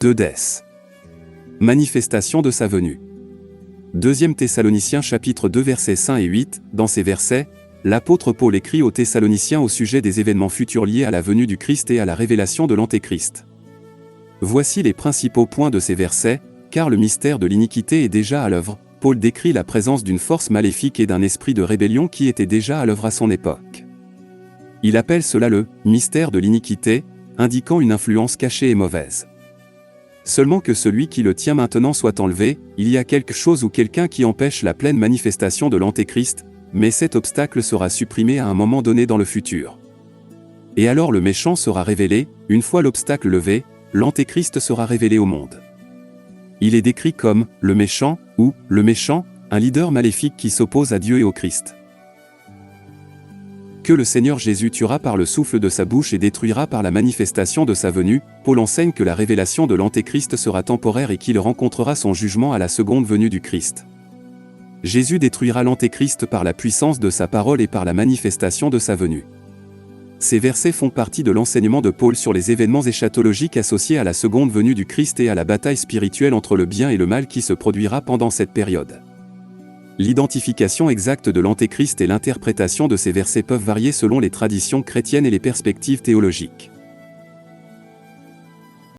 2 Manifestation de sa venue. 2 Thessaloniciens chapitre 2 versets 5 et 8, dans ces versets, l'apôtre Paul écrit aux Thessaloniciens au sujet des événements futurs liés à la venue du Christ et à la révélation de l'Antéchrist. Voici les principaux points de ces versets, car le mystère de l'iniquité est déjà à l'œuvre. Paul décrit la présence d'une force maléfique et d'un esprit de rébellion qui était déjà à l'œuvre à son époque. Il appelle cela le « mystère de l'iniquité », indiquant une influence cachée et mauvaise. Seulement que celui qui le tient maintenant soit enlevé, il y a quelque chose ou quelqu'un qui empêche la pleine manifestation de l'Antéchrist, mais cet obstacle sera supprimé à un moment donné dans le futur. Et alors le méchant sera révélé, une fois l'obstacle levé, l'Antéchrist sera révélé au monde. Il est décrit comme « le méchant » ou « le méchant », un leader maléfique qui s'oppose à Dieu et au Christ. Que le Seigneur Jésus tuera par le souffle de sa bouche et détruira par la manifestation de sa venue, Paul enseigne que la révélation de l'Antéchrist sera temporaire et qu'il rencontrera son jugement à la seconde venue du Christ. Jésus détruira l'Antéchrist par la puissance de sa parole et par la manifestation de sa venue. Ces versets font partie de l'enseignement de Paul sur les événements eschatologiques associés à la seconde venue du Christ et à la bataille spirituelle entre le bien et le mal qui se produira pendant cette période. L'identification exacte de l'Antéchrist et l'interprétation de ces versets peuvent varier selon les traditions chrétiennes et les perspectives théologiques.